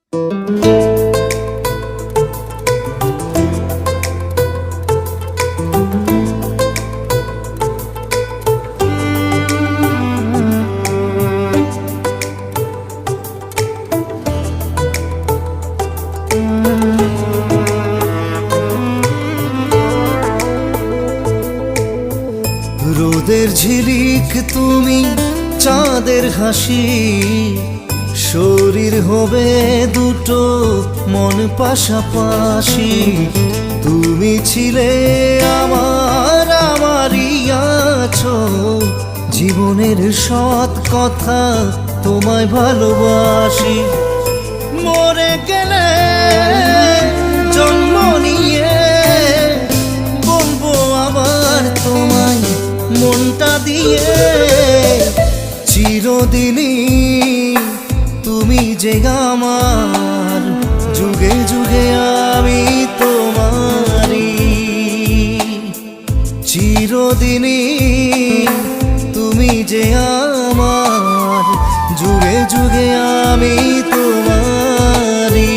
রোদের ঝিলিক তুমি, চাঁদের হাসি, শরীর হবে দুটো মন পাশাপাশি। তুমি ছিলে আমার, আমারই আছো, জীবনের সৎ কথা তোমায় ভালোবাসি। মরে গেলে জন্ম নিয়ে বলবো আবার তোমায় মনটা দিয়ে। চিরদিনই তুমি যে আমার, যুগে যুগে আমি তোমারি। চিরদিনই তুমি যে আমার, যুগে যুগে আমি তোমারি।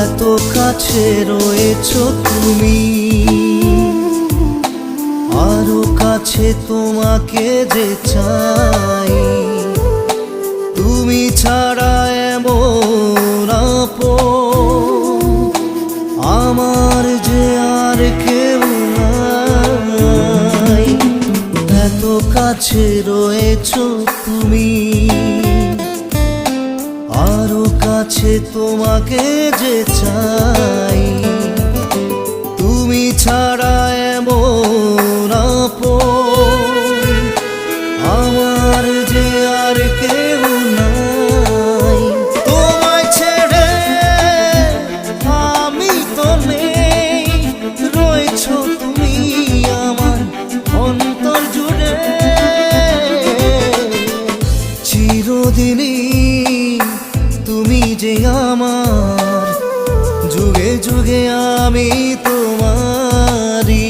এত কাছে রয়েছো তুমি, আরো কাছে তোমাকে যে চাই। তুমি ছাড়া এমন আপন আমার যে আর কেউ নাই। এত কাছে রয়েছো তুমি, আরো কাছে তোমাকে যে চাই। তুমি ছাড়া এমন আপন আমার যে আর কেউ নাই। তোমায় ছেড়ে আমি তো নেই, রয়েছো তুমি আমার অন্তর জুড়ে। চিরদিনই তুমি যে আমার, যুগে যুগে আমি তোমারি।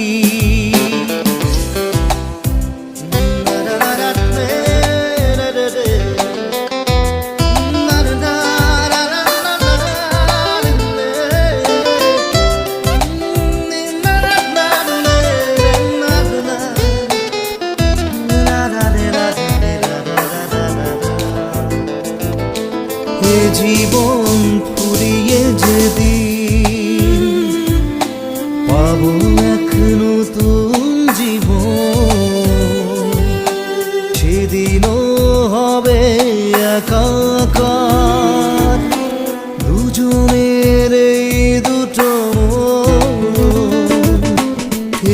এ জীবন ফুরিয়ে যেদিন পাবো এক নতুন জীবন, সেদিনও হবে একাকার দুজনের এই দুটো মন।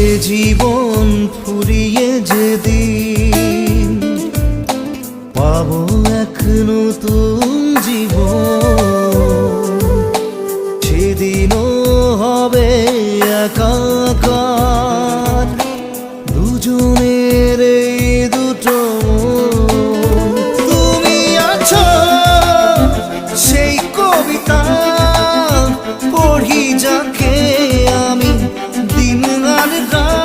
এ জীবন ফুরিয়ে যেদিন পাবো এক নতুন জীবন, সেদিনও হবে একাকার দুজনের এই দুটো মন। তুমি আছো সেই কবিতা পড়ি যাকে আমি দিন আর রাত।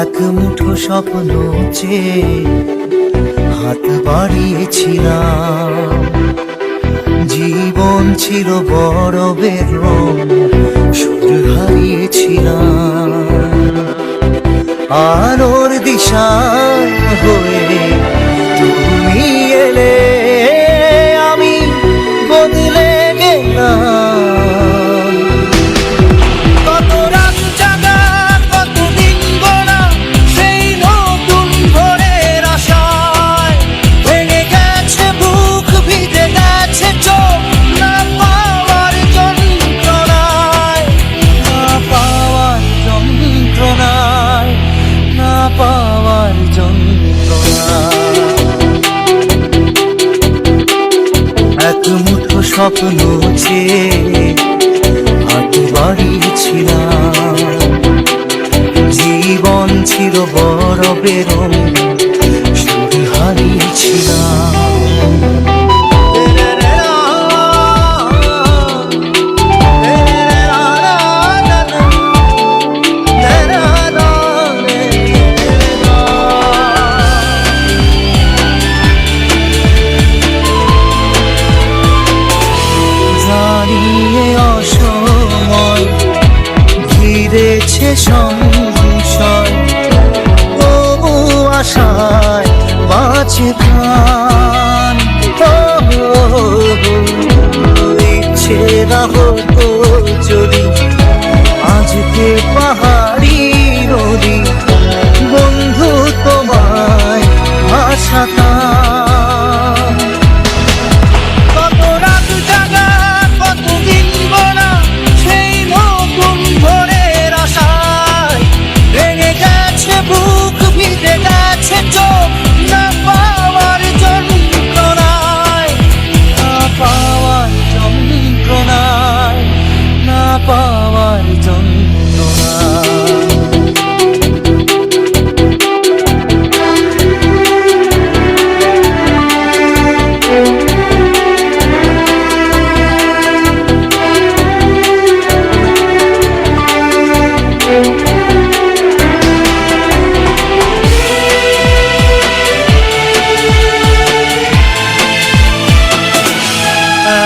এক মুঠো স্বপ্ন চেয়ে হাত বাড়িয়েছিলাম, জীবন ছিল বরফের রং, সুর হারিয়েছিলাম। আলোর দিশা হয়ে তুমি এলে, আমি বদলে গেলাম। কত রাত জাগা, কত দিন গোনা, সেই নতুন ভোরের আশায় ভেঙে গেছে বুক, ভিজে গেছে চোখ না পাওয়ার যন্ত্রণায়। স্বপ্ন চেয়ে হাত বাড়িয়েছিলাম। জীবন ছিল বরফের শুধু হারিয়েছিলাম। ঘিরেছে সংশয়, তবু আশায় বাঁচে প্রাণ। ইচ্ছে না হতো যদি আজকে পাহাড়ি নদী বন্ধু তোমায় ভাসাতাম। কত রাত জাগা, কত দিন গোনা, সেই নতুন ভোরের আশায় ভেঙে গেছে বুক, ভিজে গেছে চোখ, না পাওয়ার যন্ত্রণায়, না পাওয়ার যন্ত্রণায়, না পাওয়ার যন্ত্রণায়।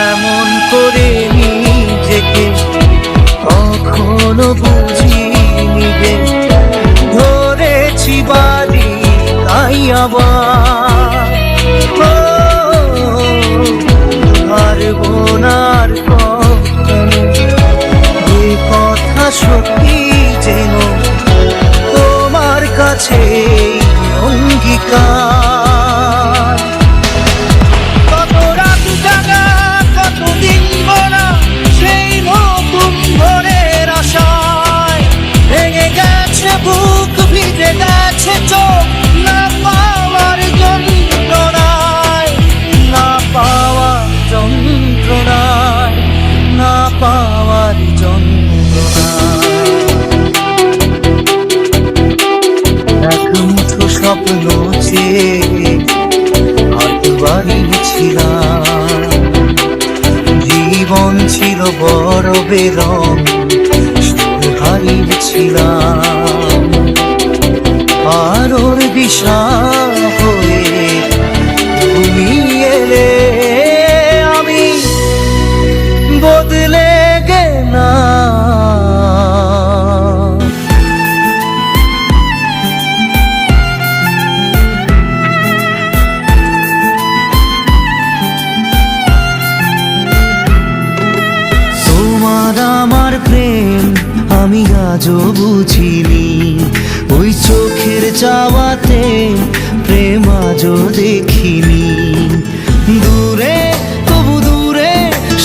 এমন করে নিজেকে কখনো বুঝিনি যে ধরেছি বাড়ি তাই আবার পারবো না আর কখনো এ কথা সত্যি যেন তোমার কাছে অঙ্গীকার। কত রাত জাগা, কত দিন গোনা, সেই নতুন ভোরের আশায় ভেঙে গেছে বুক, ভিজে গেছে চোখ, না পাওয়ার যন্ত্রণায়, না পাওয়ার যন্ত্রণায়, না পাওয়ার যন্ত্রণায়। এক মুঠো স্বপ্ন চেয়ে হাত বাড়িয়েছিলাম। জীবন ছিল বরফের শুধু হারিয়েছিলাম। আর ওর দিশা হয়ে তুমি এলে, আমি বদলে গেলাম। তোমার আমার প্রেম আমি আজও বুঝিনি, ওই চোখের চাওয়াতে প্রেম আজও দেখিনি। দূরে তবু দূরে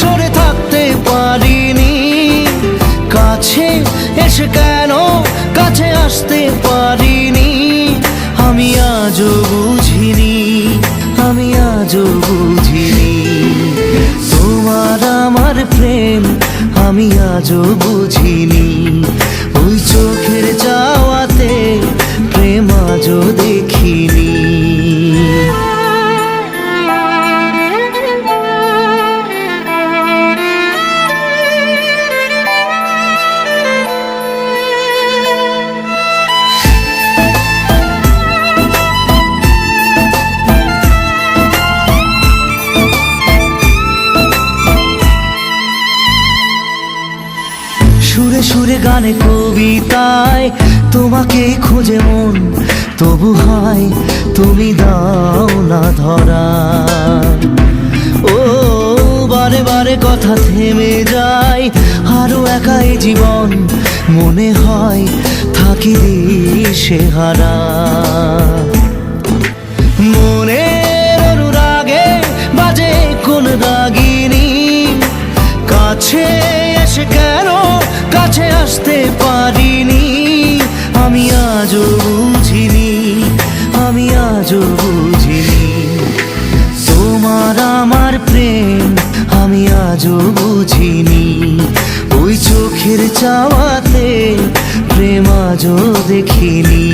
সরে থাকতে পারিনি, কাছে এসে কেন কাছে আসতে পারিনি। আমি আজও বুঝিনি, আমি আজও বুঝিনি। তোমার আমার প্রেম আমি আজও বুঝিনি, ওই চোখের চাওয়াতে প্রেম আজও দেখিনি। সুরে সুরে গানে কবিতায় তোমাকে খোঁজে মন, তবু হয় তুমি দাও না ধরা। ও বারে বারে কথা থেমে যায়, আরো একাই জীবন মনে হয় থাকি দিশে হারা। মনের অনুরাগে বাজে কোন রাগিনী, কাছে এসে কেন কাছে আসতে পারিনি। আমি আজও বুঝিনি, আমি আজও বুঝিনি। তোমার আমার প্রেম আমি আজও বুঝিনি, ওই চোখের চাওয়াতে প্রেম আজও দেখিনি।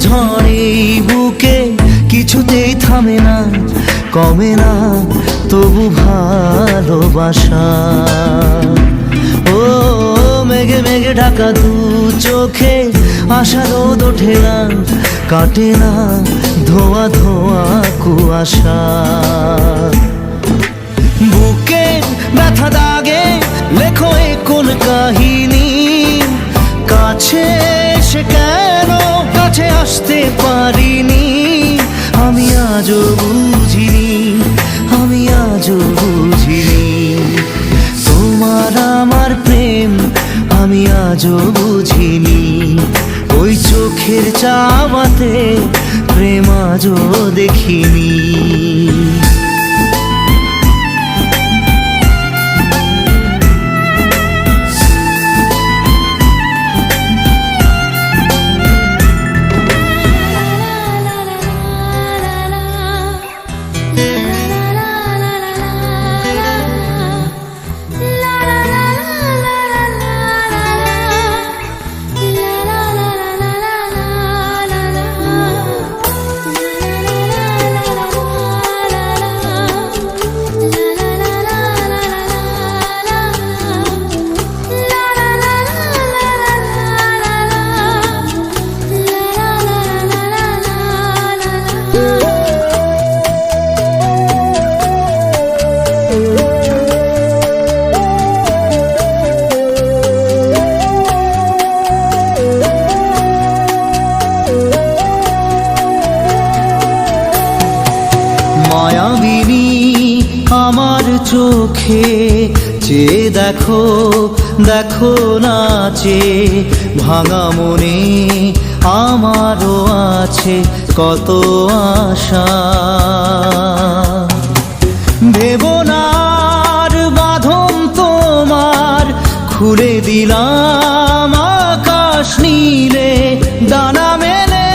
ঝড়ে বুকে কিছুতেই থামে না, কমে না তবু ভালোবাসা। ও মেঘে মেঘে ঢাকা দু চোখে আশা রোদ ওঠে না, কাটে না ধোয়া ধোয়া কুয়াশা। বুকে ব্যথা দাগে লেখো এ কোন কাহিনী, কাছে এসে কেন কাছে আসতে পারিনি। আমি আজও বুঝিনি, আমি আজও বুঝিনি, তোমার আমার প্রেম আমি আজও বুঝিনি। ওই চোখের চাওয়াতে প্রেম আজও দেখিনি। মায়াবিনী আমার চোখে চেয়ে দেখো, দেখো নাচে ভাঙা মনে আমারও আছে কত আশা। ভেবনার বাঁধন তোমার খুলে দিলাম আকাশ নীলে, ডানা মেলে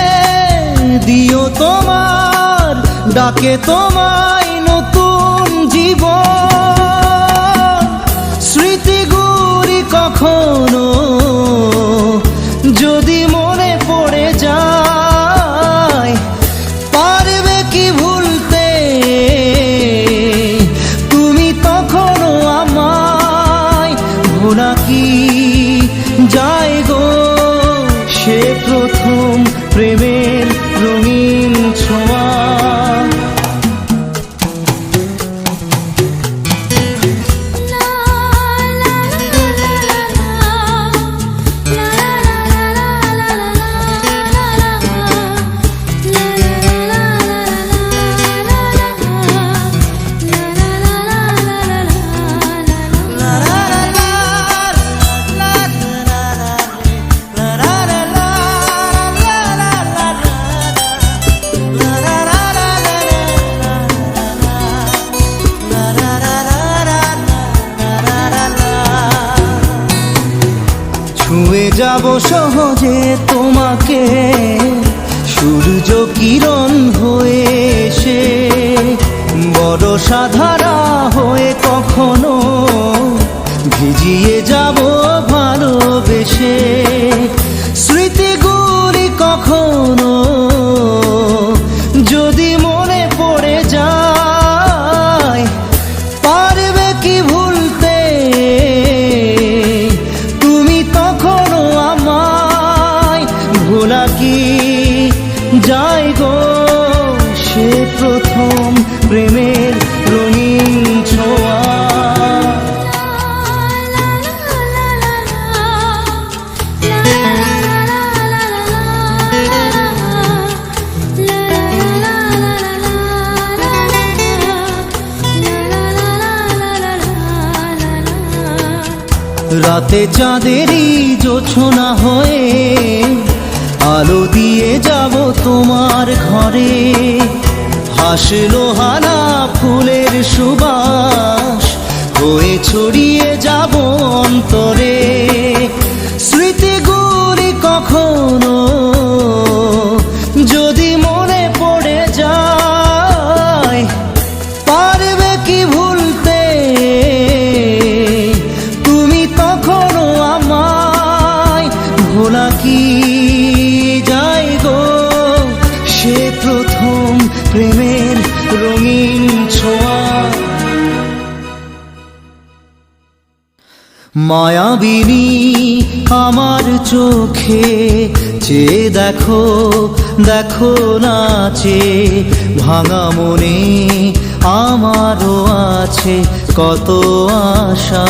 দিও তোমার ডাকে তোমায় নতুন জীবন। স্মৃতিগুলি কখনো যদি মনে পড়ে যায়, পারবে কি ভুলতে তুমি তখনও আমায়। ভোলা কি যায় গো সে প্রথম প্রেমের রঙিন ছোঁয়া। ছুঁয়ে যাব সহজে তোমাকে সূর্য কিরণ হয়ে এসে, বরষা ধারা হয়ে কখনো ভিজিয়ে যাব ভালোবেসে। স্মৃতিগুলি কখনো যদি মনে পড়ে যায়, পারবে কি ভুলতে তুমি তখনও আমায়। ভোলা কি যায় গো সে প্রথম প্রেমের রঙিন ছোঁয়া। রাতে চাঁদেরই জোছনা হয়ে আলো দিয়ে যাব তোমার ঘরে, হাসলো হানা ফুলের সুবাস হয়ে ছড়িয়ে যাব অন্তরে। স্মৃতিগুলি কখনো যদি মনে পড়ে যায়, পারবে কি ভুলতে তুমি তখনও আমায়? ভোলা কি যায় গো সে প্রথম প্রেমের রঙিন ছোঁয়া? মায়াবিনী আমার চোখে চেয়ে দেখো, দেখো নাচে ভাঙা মনে আমারও আছে কত আশা।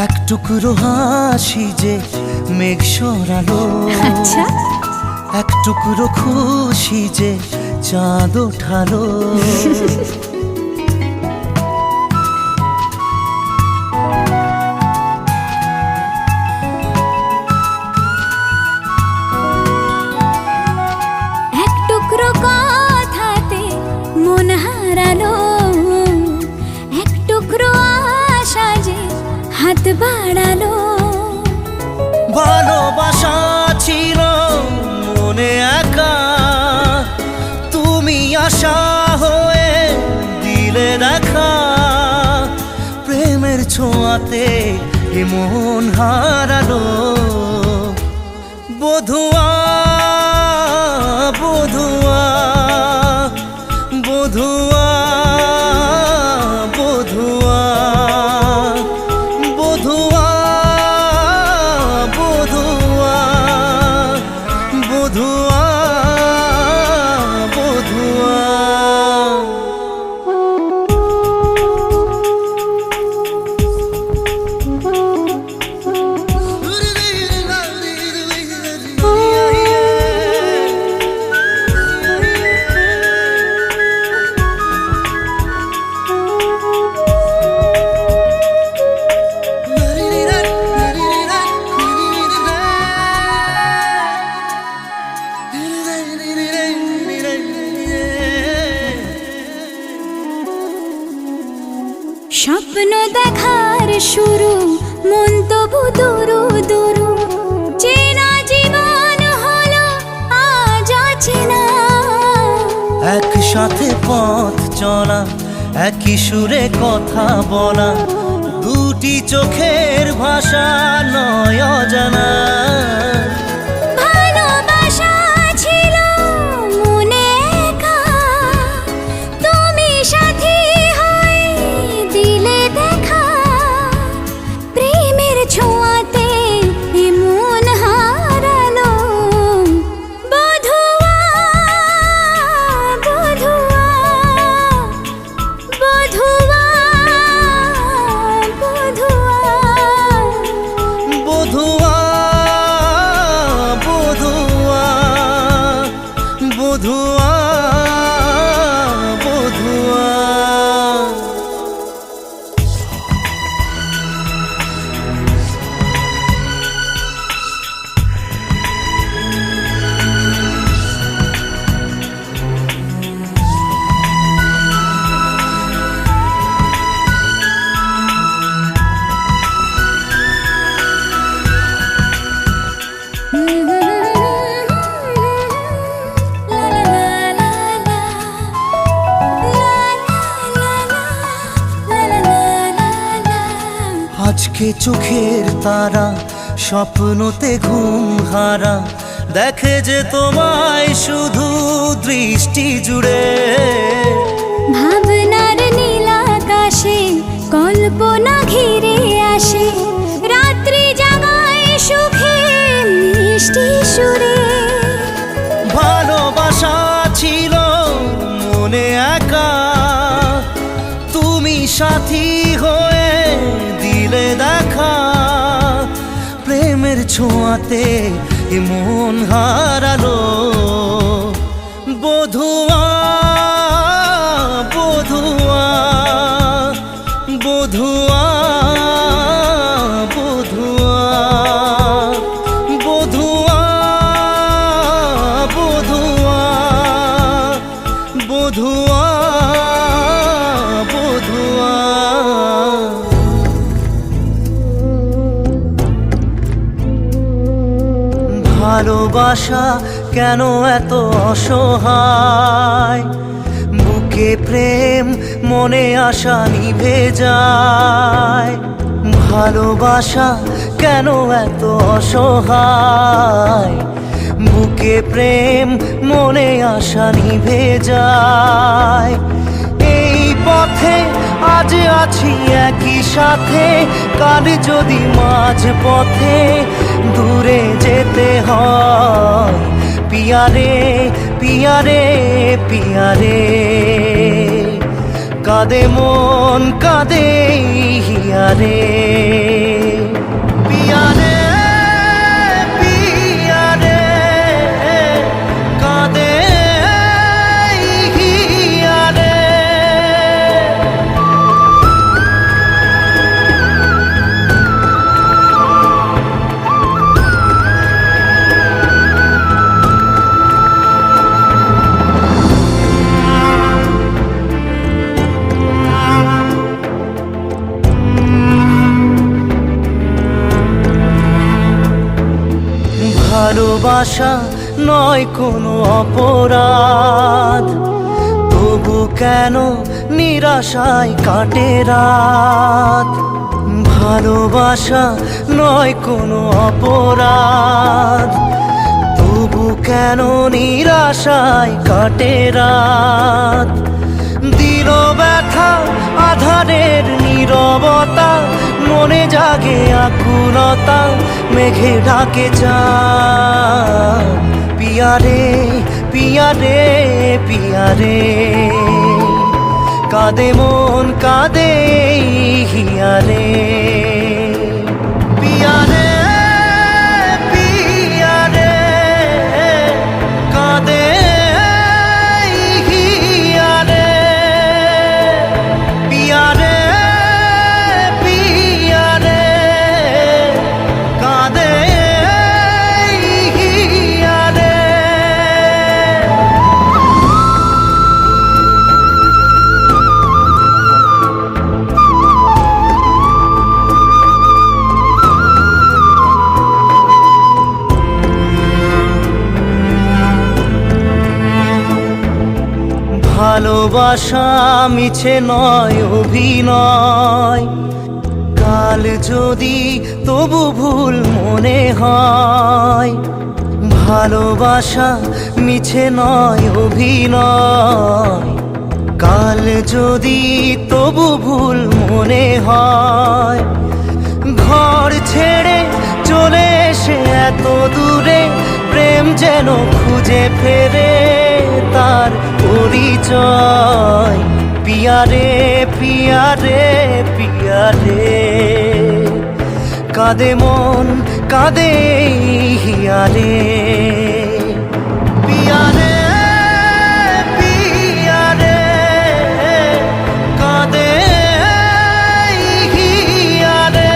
এক টুকরো হাসি যে মেঘ সরালো, আচ্ছা, এক টুকরো খুশি যে চাঁদ ওঠালো। এক টুকরো কথাতে মন হারালো, এক টুকরো আশা যে হাত বাড়ালো। ভালোবাসা ছিল মনে একা, তুমি আশা হয়ে দিলে দেখা। প্রেমের ছোঁয়াতে এ মন হারালো। বধুয়া বধুয়া বধুয়া বধুয়া বধুয়া বধুয়া বধুয়া বধুয়া। স্বপ্ন দেখার শুরু, মন তবু দুরু দুরু, চেনা জীবন হলো আজ অচেনা। একসাথে পথ চলা, একই সুরে কথা বলা, দুটি চোখের ভাষা নয় অজানা। ভালোবাসা ছিল মনে একা, তুমি সাথী হয়ে দিলে দেখা। প্রেমের ছোঁয়াতে মন হারালো। বধুয়া বধুয়া বধুয়া বধুয়া বধুয়া চোখে চোখের তারা স্বপ্নতে ঘুম হারা দেখে যে তোমায় শুধু দৃষ্টি জুড়ে। ভাবনার নীল আকাশে কল্পনা ঘিরে আসে, রাত্রি জাগায় সুখে মিষ্টি সুরে। ভালোবাসা ছিল মনে একা, তুমি সাথী হয়ে দিলে দেখা। প্রেমের ছোঁয়াতে এ মন হারালো, বধুয়া বধুয়া বধুয়া বধুয়া বধুয়া বধুয়া বধুয়া বধুয়া। ভালোবাসা কেন এত অসহায়, বুকে প্রেম মনে আশা নিভে যায়। ভালোবাসা কেন এত অসহায়, বুকে প্রেম মনে আশা নিভে যায়। এই পথে আজ আছি একই সাথে, কাল যদি মাঝ পথে দূরে যেতে হয়। পিয়ারে পিয়ারে পিয়ারে, কাঁদে মন কাঁদে হিয়ারে। পিয়ারে পিয়ারে কাঁদে হিয়ারে। ভালোবাসা নয় কোনো অপরাধ, তবু কেন নিরাশায় কাটে রাত। ভালোবাসা নয় কোনো অপরাধ, তবু কেন নিরাশায় কাটে রাত। দিল ব্যথা আধারের নীরবতা, মনে জাগে আকুলতা, মেঘে ঢাকে চাঁদ। পিয়ারে পিয়ারে পিয়ারে, কাঁদে মন কাঁদে হিয়ারে। পিয়ারে পিয়ারে কাঁদে হিয়ারে। পিয়ারে পিয়ারে কাঁদে হিয়ারে। ভালোবাসা মিছে নয় অভিনয়, কাল যদি তবু ভুল মনে হয়। ভালোবাসা মিছে নয় অভিনয়, কাল যদি তবু ভুল মনে হয়। ঘর ছেড়ে চলে এসে এত দূরে, প্রেম যেন খুঁজে ফেরে তার পরিচয়। পিয়ারে পিয়ারে পিয়ারে, কাঁদে মন কাঁদে হিয়ারে। পিয়ারে পিয়ারে কাঁদে হিয়ারে।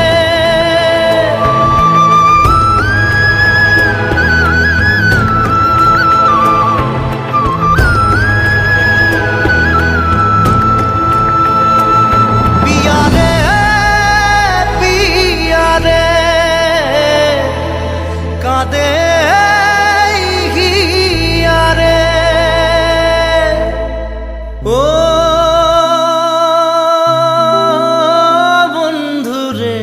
পিয়ারে পিয়ারে কাঁদে হিয়ারে। ও বন্ধুরে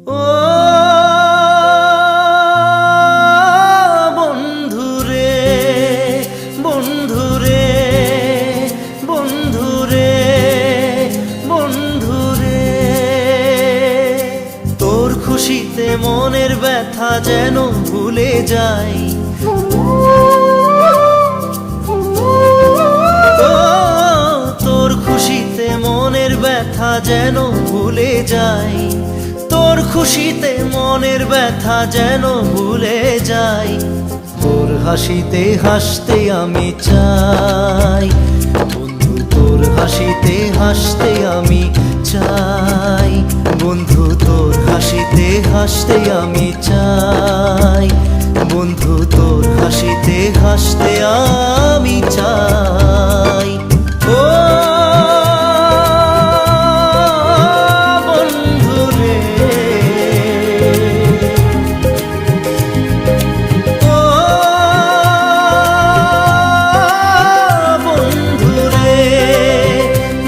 ও বন্ধুরে বন্ধুরে বন্ধুরে বন্ধুরে, তোর খুশিতে মনের ব্যথা যেন ভুলে যাই। তোর খুশিতে মনের ব্যথা যেন ভুলে যাই, তোর খুশিতে মনের ব্যথা যেন ভুলে যাই। তোর হাসিতে হাসতে আমি চাই বন্ধু, তোর হাসিতে হাসতে আমি চাই বন্ধু, তোর হাসিতে হাসতে আমি চাই বন্ধু, তোর হাসিতে হাসতে আমি চাই। ও বন্ধুরে ও বন্ধুরে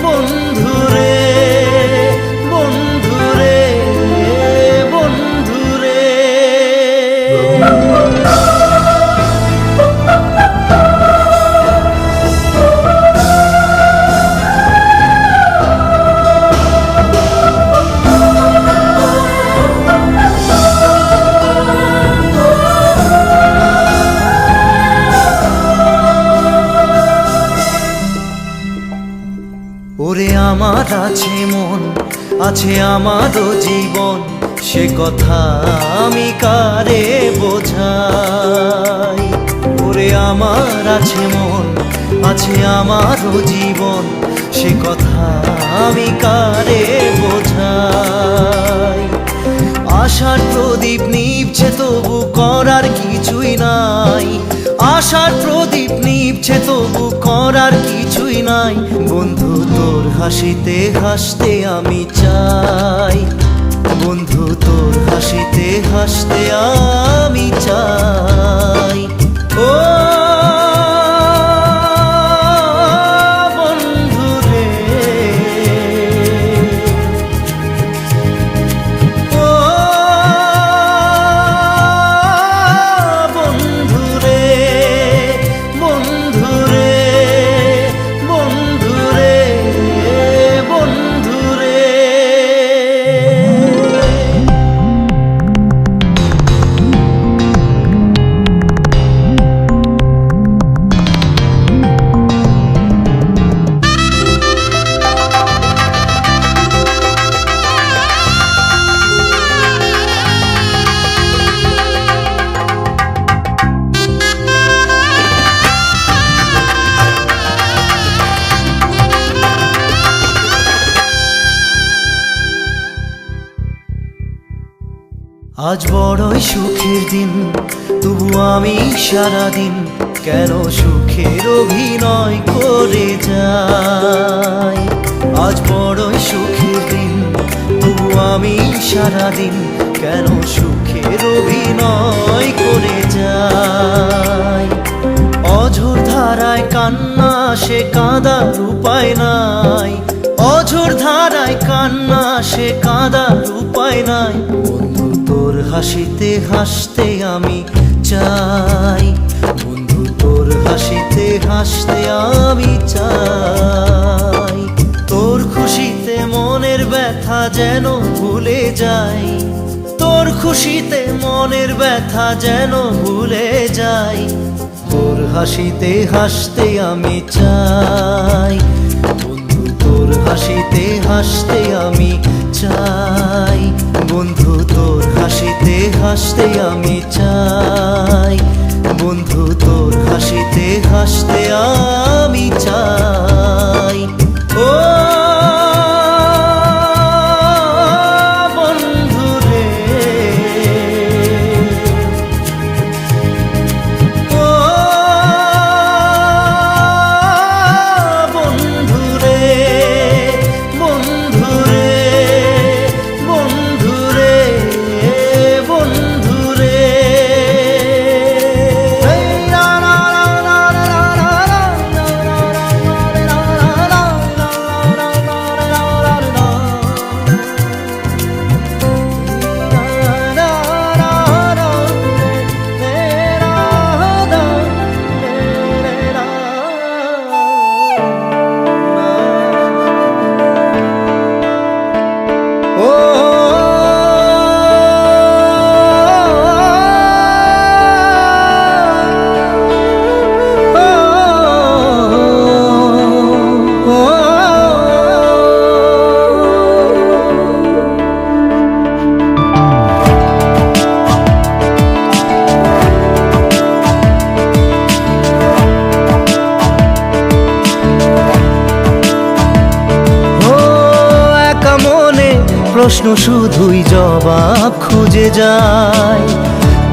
বন্ধুরে বন্ধুরে বন্ধুরে। ওরে আমার আছে মন, আছে আমারও জীবন, সে কথা আমি কারে বোঝাই। ওরে আমার আছে মন, আছে আমারও জীবন, সে কথা আমি কারে বোঝাই। আশার প্রদীপ নিভছে তবু করার কিছুই নাই, আশার প্রদীপ নিভছে তবু করার কিছুই নাই বন্ধু, তোর হাসিতে হাসতে আমি চাই বন্ধু, তোর হাসিতে হাসতে আমি চাই। ও বন্ধুরে ও বন্ধুরে বন্ধুরে বন্ধুরে বন্ধুরে। আজ বড়ই সুখের দিন, তবু আমি সারাদিন কেন সুখের অভিনয় করে যাই। আজ বড়ই সুখের দিন, তবু আমি সারাদিন কেন সুখের অভিনয় করে যাই। অঝোর ধারায় কান্না সে কাঁদার উপায় নাই, অঝোর ধারায় কান্না সে কাঁদার উপায় নাই বন্ধু, তোর হাসিতে হাসতে আমি চাই বন্ধু, তোর হাসিতে হাসতে আমি চাই। তোর খুশিতে মনের ব্যথা যেন ভুলে যাই, তোর খুশিতে মনের ব্যথা যেন ভুলে যাই। তোর হাসিতে হাসতে আমি চাই বন্ধু, তোর হাসিতে হাসতে আমি চাই বন্ধু, তোর হাসিতে হাসতে আমি চাই বন্ধু, তোর হাসিতে হাসতে আমি চাই। ও বন্ধুরে ও বন্ধুরে বন্ধুরে বন্ধুরে বন্ধুরে। লা লা লা লা লা লা লা লা লা লা লা। প্রশ্ন শুধুই জবাব খুঁজে যায়।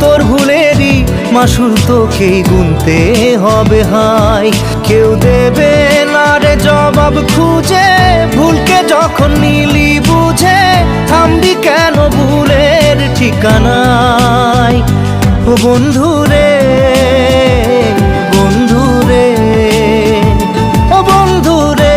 তোর ভুলেরই মাসুল তোকেই গুনতে হবে হাই। কেউ দেবে না রে জবাব খুঁজে, ভুলকে যখন নিলি বুঝে থামবি কেন ভুলের ঠিকানায়। ও বন্ধু রে, বন্ধু রে, ও বন্ধু রে।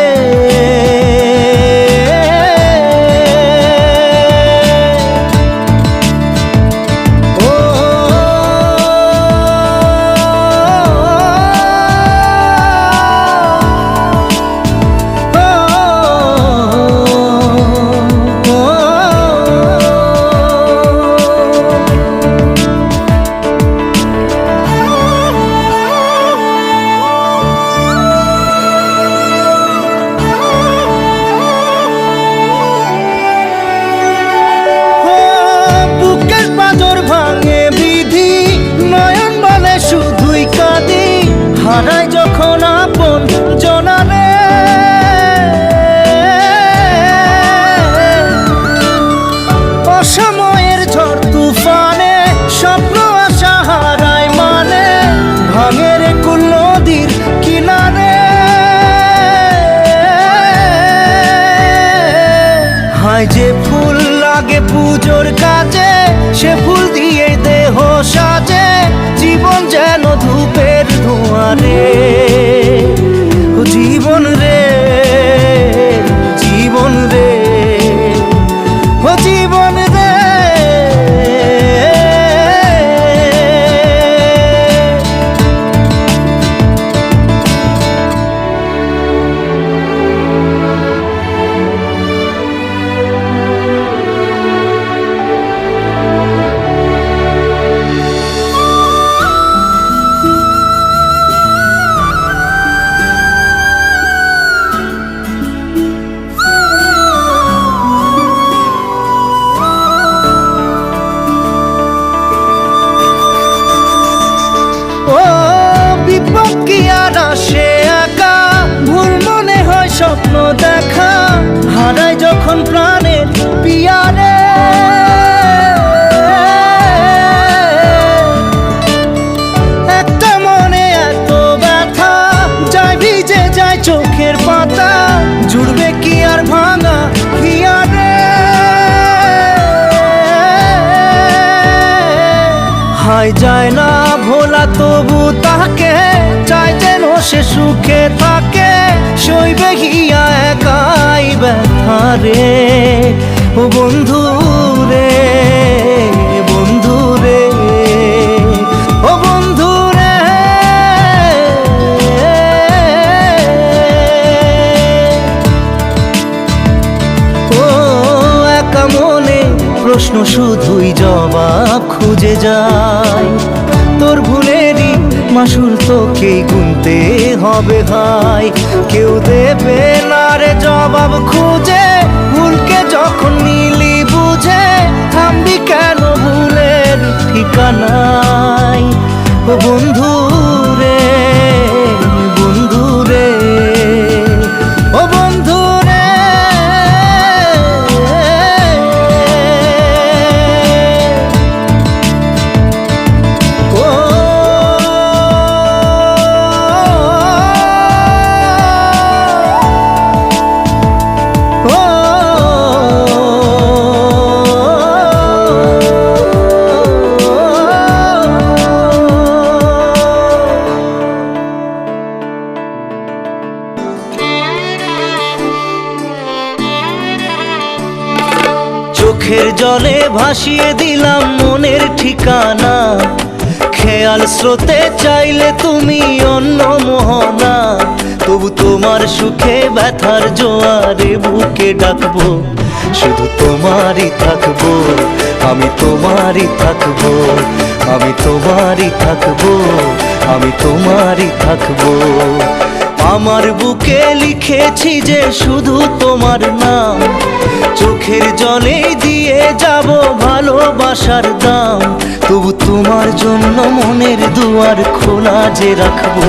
হারাই যখন আপন জনারে, অসময়ের ঝড় তুফানে স্বপ্ন আশা হারাই মানে, ভাঙের কুল নদীর কিনারে। হায় যে ফুল লাগে পুজোর কাজে, সে ফুল দিয়ে দেহ সাজে, জীবন যেন ধূপের ধোঁয়ারে। ও জীবন রে, জীবন রে, ও জীবন রে। বিপদ কি আর আসে একা, ভুল মনে হয় স্বপ্ন দেখা, হারাই যখন প্রাণের পিয়ারে। একটা মনে এত ব্যথা, যায় ভিজে যায় চোখের পাতা, জুড়বে কি আর ভাঙা হিয়ারে। হায় যায় না ভোলা তবু তাকে, চাই যেন সে সুখে থাকে, সইবে গিয়া একাই ব্যথা রে। ও বন্ধু রে, বন্ধু রে, ও বন্ধু রে। ও একা মনে প্রশ্ন শুধুই জবাব খুঁজে যায়। তোর ভুলেরই মাসুল তোকেই গুনতে হবে ভাই। কেউ দেবে না রে জবাব খুঁজে, ভুলকে যখন নিলি বুঝে থামবি কেন ভুলের ঠিকানায়। ও বন্ধু রে, বন্ধু রে, ও বন্ধু রে। চোখের জলে ভাসিয়ে দিলাম মনের ঠিকানা, খেয়াল স্রোতে চাইলে তুমি অন্য মোহনা। তবু তোমার সুখে ব্যথার জোয়ারে বুকে ডাকবো, শুধু তোমারই থাকবো, আমি তোমারই থাকবো, আমি তোমারই থাকবো, আমি তোমারই থাকবো। আমার বুকে লিখেছি যে শুধু তোমার নাম, চোখের জলে দিয়ে যাব ভালোবাসার দাম। তবু তোমার জন্য মনের দুয়ার খোলা যে রাখবো,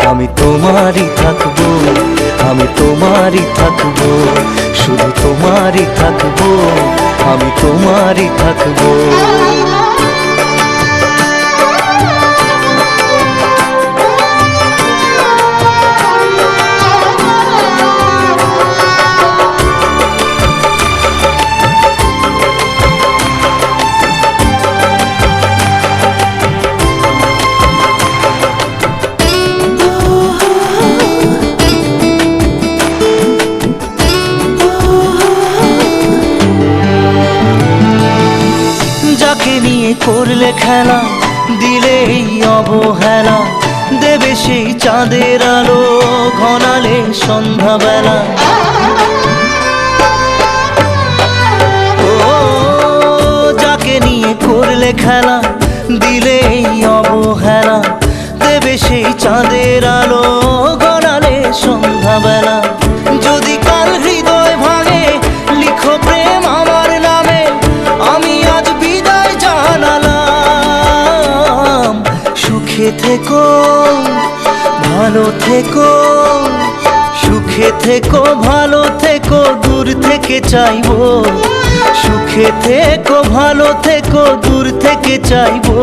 আমি তোমারই থাকবো, আমি তোমারই থাকবো, শুধু তোমারই থাকবো, আমি তোমারই থাকবো। যাকে নিয়ে করলে খেলা, দিলে এই অবহেলা, দেবে সেই চাঁদের আলো ঘনালে সন্ধ্যাবেলা। ও যাকে নিয়ে করলে খেলা, দিলে এই অবহেলা, দেবে সেই চাঁদের আলো ঘনালে সন্ধ্যাবেলা। যদি কাল হৃদয় ভাঙে, লিখো প্রেম আমার নামে, আমি আজ বিদায় জানালাম। সুখে থেকো, ভালো থেকো, সুখে থেকো, ভালো থেকো, দূর থেকে চাইবো। সুখে থেকো, ভালো থেকো, দূর থেকে চাইবো,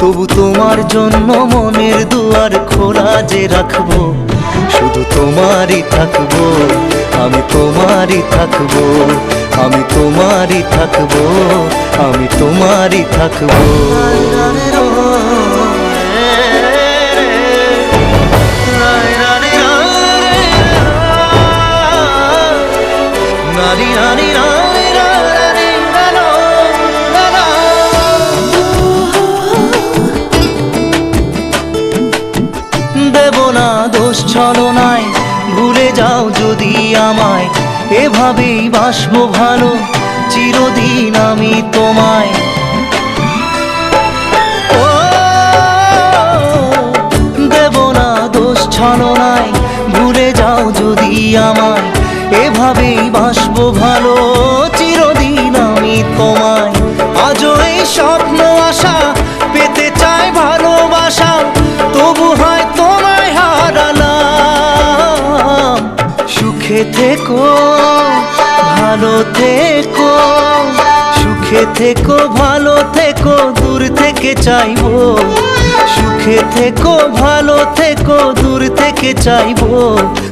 তবু তোমার জন্য মনের দুয়ার খোলা যে রাখবো। শুধু তোমারই থাকবো, আমি তোমারই থাকবো, আমি তোমারই থাকবো, আমি তোমারই থাকবো। দেব না দোষ ছলনায়, ভুলে যাও যদি আমায়, এভাবেই বাসবো ভালো চিরদিন আমি তোমায়। ও দেব না দোষ ছলনায়, ভুলে যাও যদি আমায়, এভাবেই বাসবো ভালো চিরদিন আমি তোমায়। আজও এই স্বপ্ন আশা, পেতে চাই ভালোবাসা, তবু হয় তোমায় হারালাম। সুখে থেকো, ভালো থেকো, সুখে থেকো, ভালো থেকো, দূর থেকে চাইবো। সুখে থেকো, ভালো থেকো, দূর থেকে চাইবো,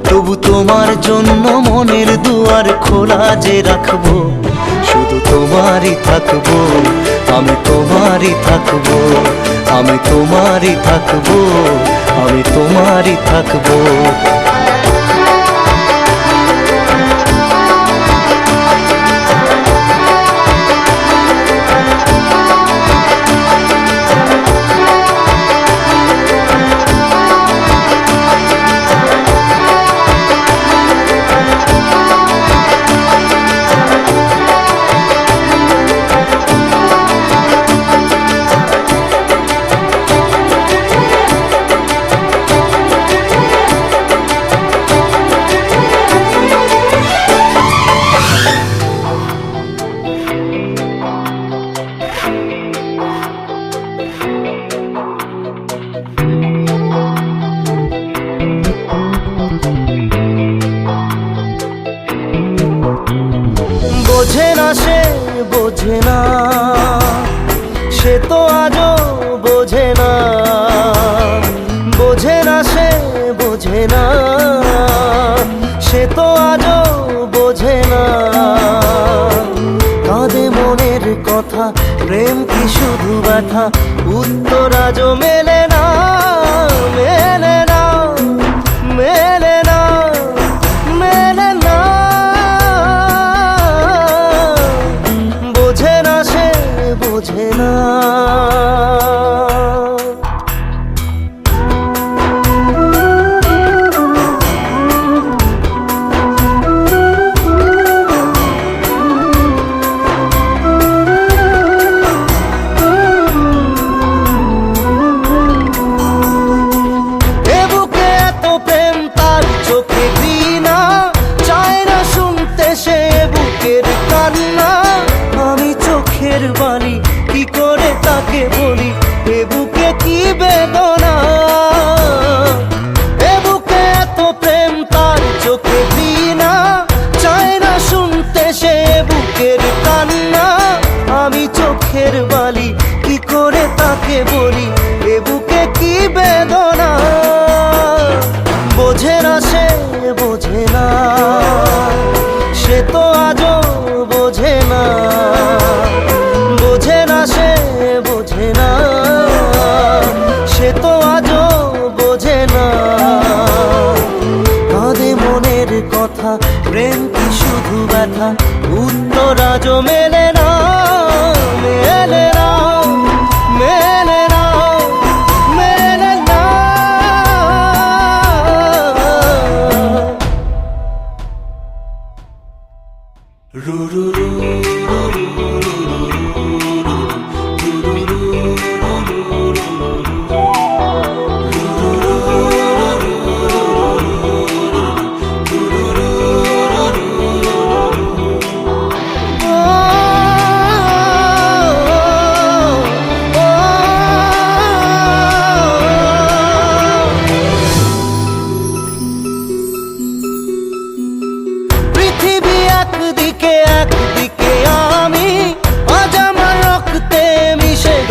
তবু তোমার জন্য মনের দুয়ার খোলা যে রাখবো। শুধু তোমারই থাকবো, আমি তোমারই থাকবো, আমি তোমারই থাকবো, আমি তোমারই থাকবো। বোঝে না সে, বোঝে না সে, তো আজও বোঝে না। বোঝে না সে, বোঝে না সে, তো আজও বোঝে না। কাঁদে মনের কথা, প্রেম কি শুধু ব্যথা, উত্তর আজও মেলে না, মেলে না, মেলে না, মেলে না। বোঝে না সে, বোঝে না। বালি কি করে তাকে বলি, এ বুকে কি বেদনা।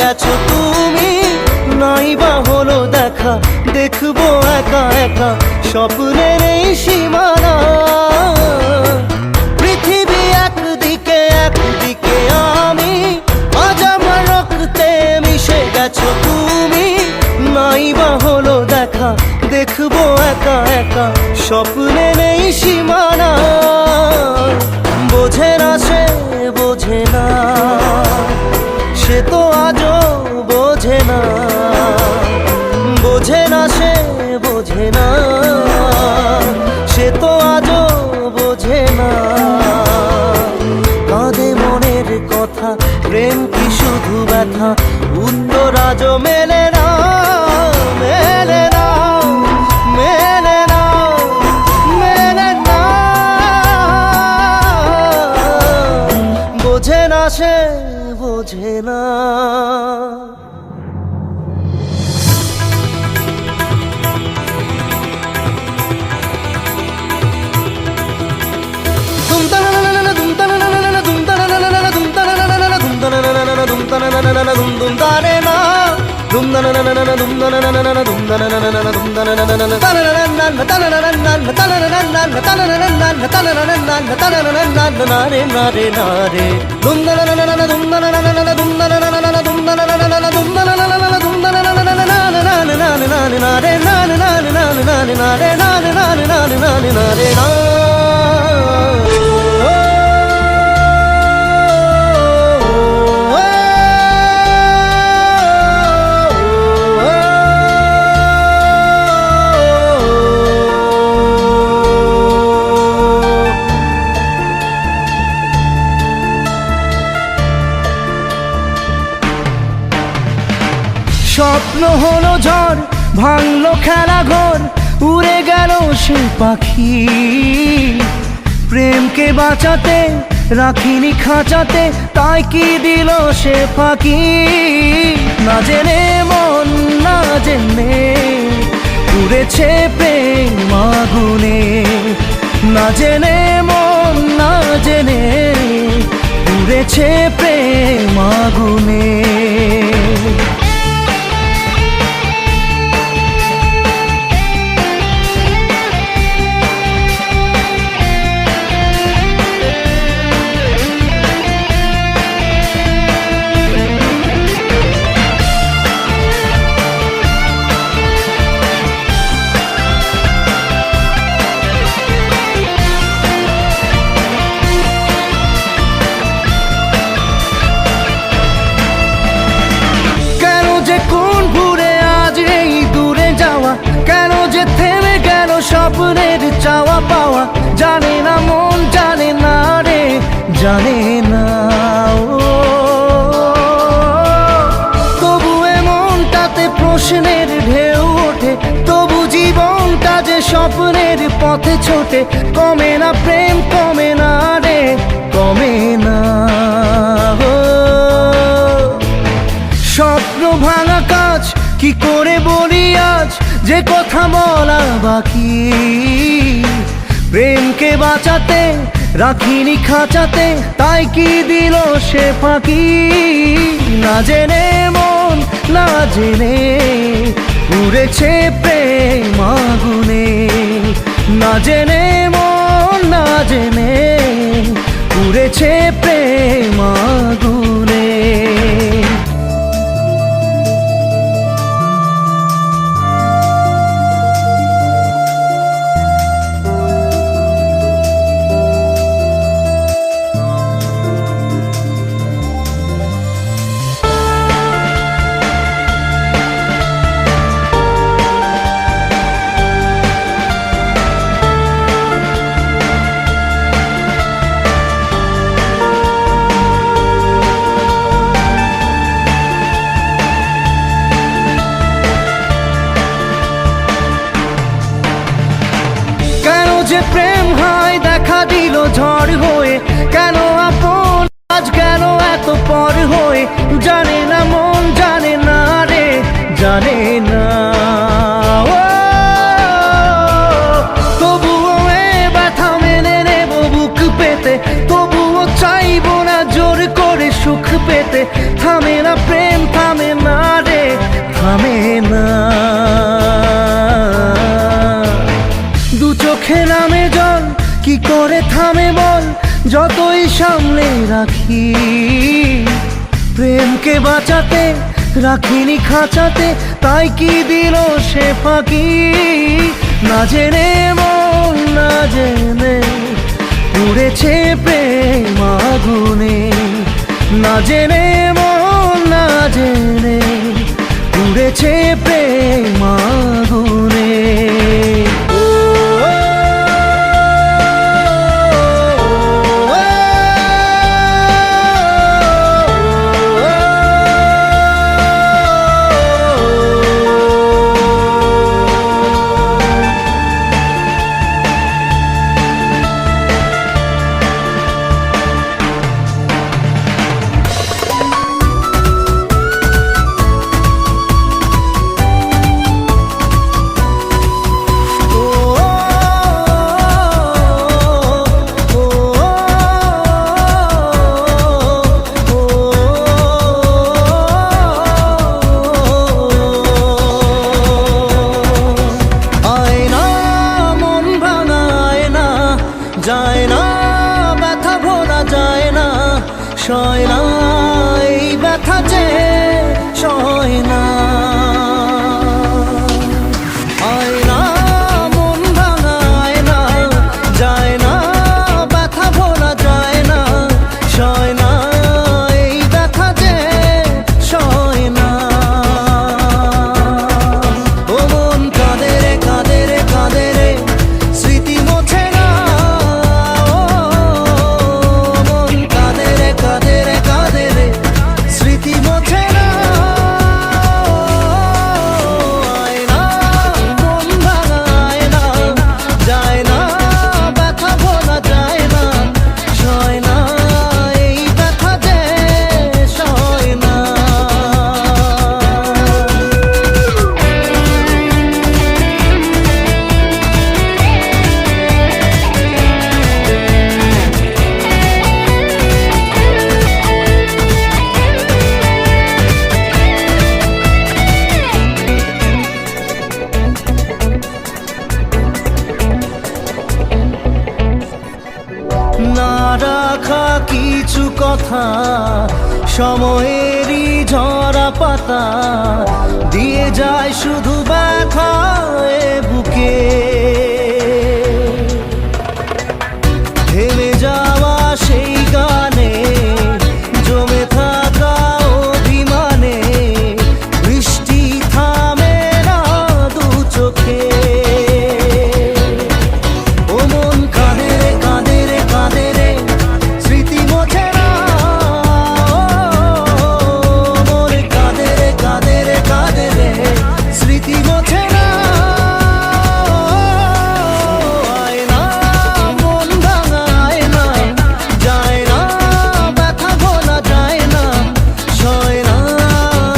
গেছো তুমি, নাই বা হলো দেখা, দেখবো একা একা স্বপ্নের এই সীমানা। পৃথিবী একদিকে একদিকে আমি, আজ আমার রক্তে মিশে গেছো তুমি, নাই বা হলো দেখা, দেখবো একা একা স্বপ্নের এই সীমানা। বোঝে না সে বোঝে না, সে তো আজও বোঝে না, বোঝে না সে বোঝে না, সে তো আজও বোঝে না। কাঁদে মনের কথা, প্রেম কি শুধু ব্যথা, উত্তর আজও মেলে না, মেলে না, মেলে না, মেলে না। বোঝে না সে বোঝে না। স্বপ্ন হলো ঝড়, ভাঙলো খেলা ঘর, উড়ে গেল সে পাখি। প্রেমকে বাঁচাতে রাখিনি খাঁচাতে, তাই কি দিল সে ফাঁকি। না জেনে মন না জেনে উড়েছে প্রেম আগুনে, না জেনে মন না জেনে উড়েছে প্রেম আগুনে। স্বপ্নের চাওয়া পাওয়া জানে না মন, জানে না রে, জানে না। তবু এমনটাতে প্রশ্নের ঢেউ ওঠে, তবু জীবনটা যে স্বপ্নের পথে ছোটে। কমে না প্রেম, কমে না রে, কমে না। স্বপ্ন ভাঙা কাজ কি করে বলি আজ, যে কথা বলা বাকি। প্রেমকে বাঁচাতে রাখিনি খাঁচাতে, তাই কি দিল সে ফাঁকি। না জেনে মন না জেনে উড়েছে প্রেম আগুনে, না জেনে মন না জেনে উড়েছে প্রেম আগুনে। যে প্রেম হয় দেখা দিল ঝড় হয়ে, কেন আপন আজ গেল এত পর হয়ে। জানে না মন জানে না রে, জানে না। তবুও এ ব্যথা মেনে নেব বুক পেতে, তবুও চাইব না জোর করে সুখ পেতে। রে, থামে না প্রেম, থামে না রে, থামে না। দু চোখে নামে জল, কি করে থামে বল, যতই সামলে রাখি প্রেমকে বাঁচাতে, রাখিনি খাঁচাতে, তাই কি দিল সে ফাঁকি। না জেনে মন না জেনে উড়েছে প্রেম আগুনে, না জেনে মন না জেনে উড়েছে প্রেম আগুনে। যায় না ব্যথা ভোলা যায় না, সয় না এই ব্যথা যে সয় না। আয় না মন ভাঙায় না, যায় না ব্যথা ভোলা যায় না, সয় না এই ব্যথা যে সয় না। ও মন কাঁদে রে কাঁদে রে কাঁদে রে, স্মৃতি মোছে না। না রাখা কিছু কথা, সময়েরই ঝরা পাতা, দিয়ে যায় শুধু ব্যথা এ বুকে। থেমে যাওয়া সেই গানে, জমে থাকা অভিমানে, বৃষ্টি থামে না দু চোখে। ও মন কাঁদে রে কাঁদে রে কাঁদে রে, স্মৃতি মোছে না। মন কাঁদে রে কাঁদে রে কাঁদে রে, স্মৃতি মোছে না। আয় না মন ভাঙায় না, যায় না ব্যথা ভোলা যায় না, সয় না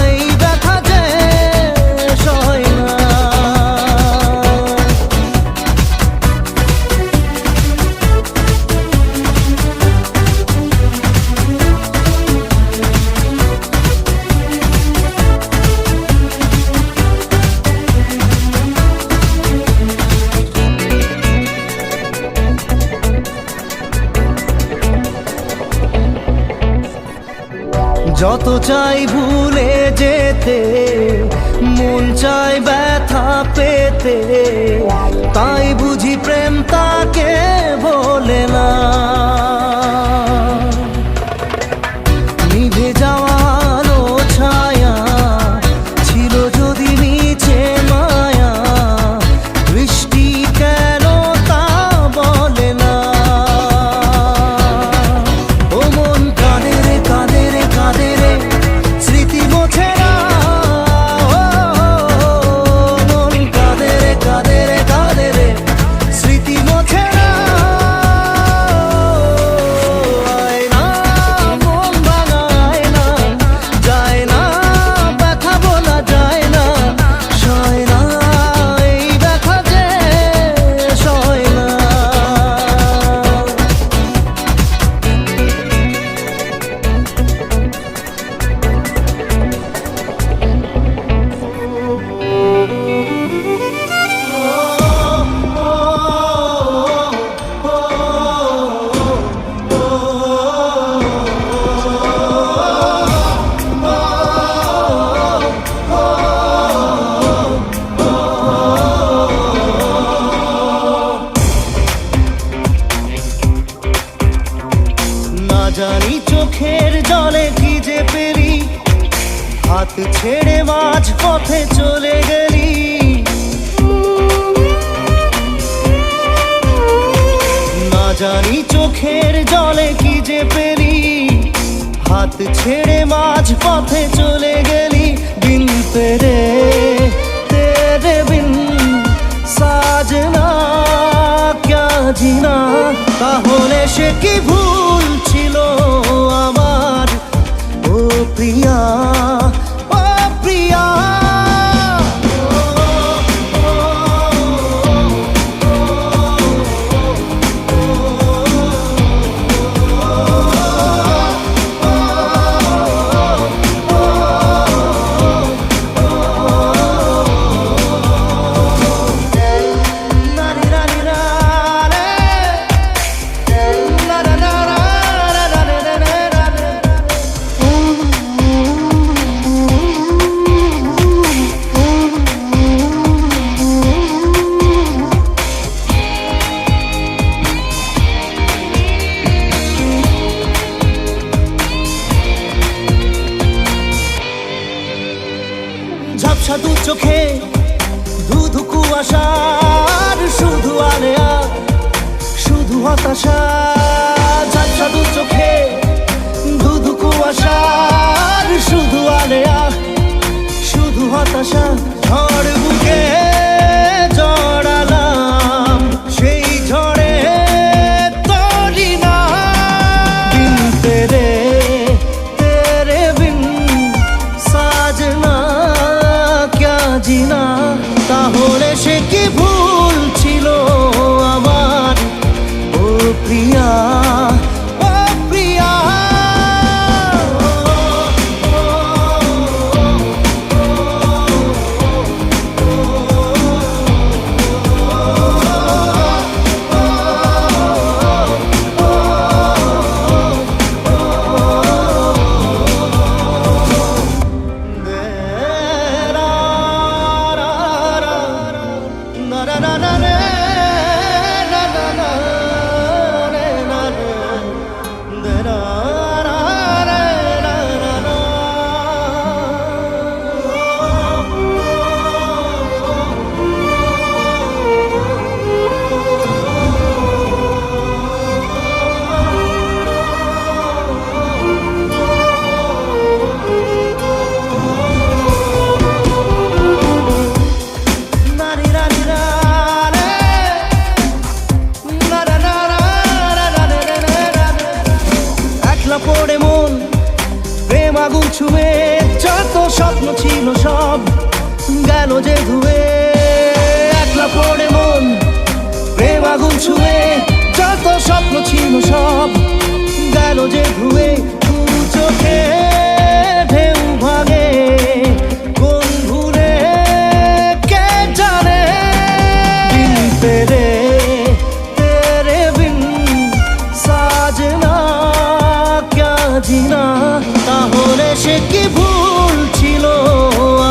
এই ব্যথা যে সয় না। যত চাই ভুলে যেতে, মন চাই ব্যথা পেতে, তাই বুঝি প্রেম তাকে বলে না। নিভে যাওয়া আলো ছায়া ছিল যদি নিচে মায়া, বৃষ্টি কেন তা বলে না। ও মন কাঁদে রে কাঁদে রে কাঁদে রে, স্মৃতি মোছে না। মন কাঁদে রে কাঁদে রে কাঁদে রে, স্মৃতি মোছে না। আয় হাত ছেড়ে মাঝ পথে চলে গেলি, না জানি চোখের জলে কি যে পেলি। হাত ছেড়ে মাঝ পথে চলে গেলি, বিন তেরে বিন সাজনা ক্যা জিনা। তাহলে সে কি ভুল ছিল আমার, ও প্রিয়া ও প্রিয়া। ঝাপসা দু চোখে ধুধু কুয়াশার শুধু আলেয়া, শুধু হতাশা। ঝাপসা দু চোখে ধুধু কুয়াশার শুধু আলেয়া, শুধু হতাশা। ঝড় বুকে জড়ালাম, সেই ঝড়ে তরি না। বিন তেরে বিন সাজনা ক্যা জিনা। তাহলে সে কি ভুল ছিল আমার, ও প্রিয়া ও প্রিয়া। পড়ে মন প্রেম আগুন ছুঁয়ে, যত স্বপ্ন ছিল সব গেল যে ধুয়ে। একলা পড়ে মন প্রেম আগুন ছুঁয়ে, যত স্বপ্ন ছিল সব গেল যে ধুয়ে। দু চোখে ঢেউ ভাগে, কোন ভুলে কে জানে। বিন তেরে বিন সাজনা ক্যা জিনা। তাহলে সে কি ভুল ছিল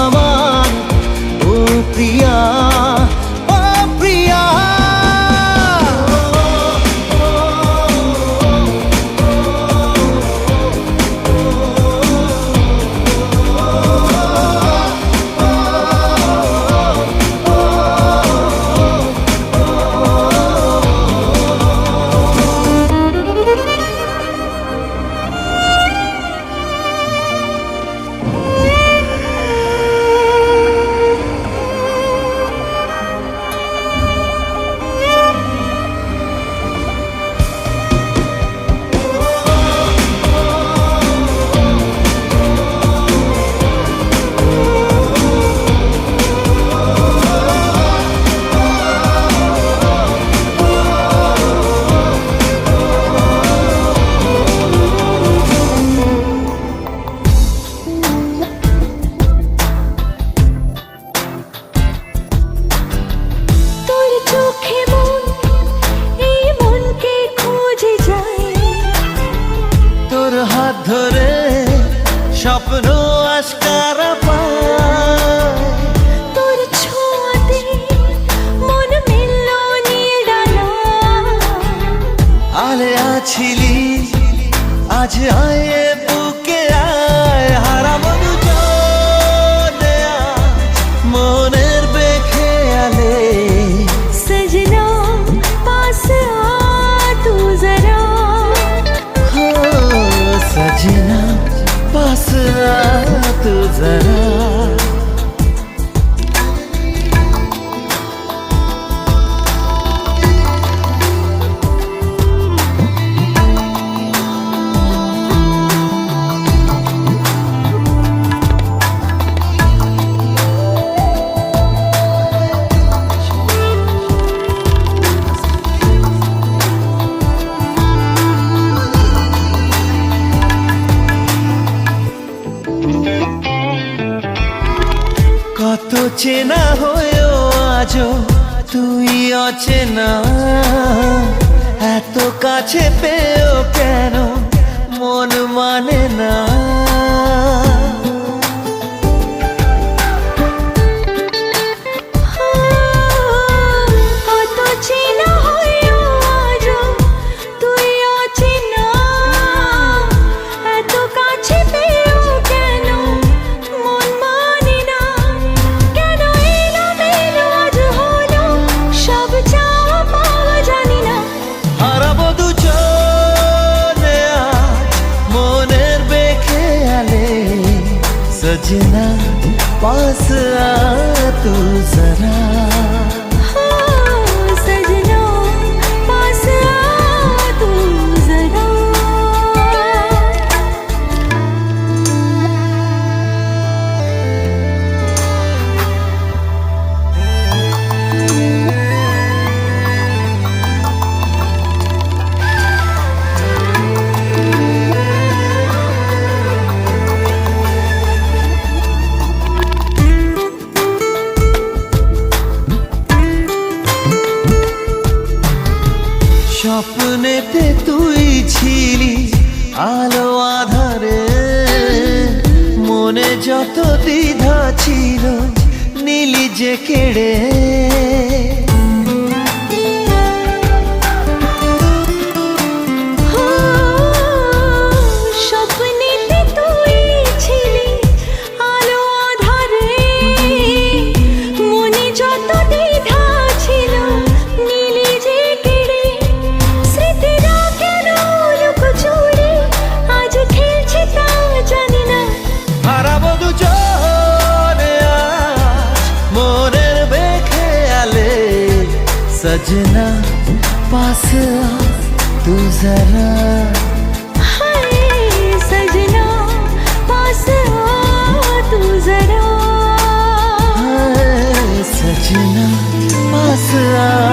আমার, ও প্রিয়া ও প্রিয়া। ধরে স্বপ্ন আস্কারা পায়, তোর ছোঁয়াতে মন মিলল নিরালা। আলে আছিলি আজ আয়ে বুকে আয়, হারাবো দুজন आ तू जरा। কত চেনা হয়েও আজও তুই অচেনা, এত কাছে পেয়েও কেন মন মানে না। কত চেনা হয়েও আজও তুই অচেনা, এত কাছে পেয়েও কেন মন মানে না। কেন এলোমেলো আজ হলো সব চাওয়া পাওয়া জানি না। হারাবো দুজনে আজ মনের বেখেয়ালে, সजना पास आ तू जरा। सजना पास आ तू जरा। স্বপ্নেতে তুই ছিলি আলো আধারে, মনে যত দ্বিধা ছিল নীলি যে কেড়ে। স্বপ্নেতে তুই ছিলি আলো আধারে, মনে যত দ্বিধা ছিল নীলি যে কেড়ে। স্মৃতিরা কেন লুকোচুরি আজ খেলছে তা জানি না। হারাবো দুজনে আজ মনের বেখেয়ালে, সजना पास आ तू जरा। हाय सजना पास आ तू जरा। सजना पास आ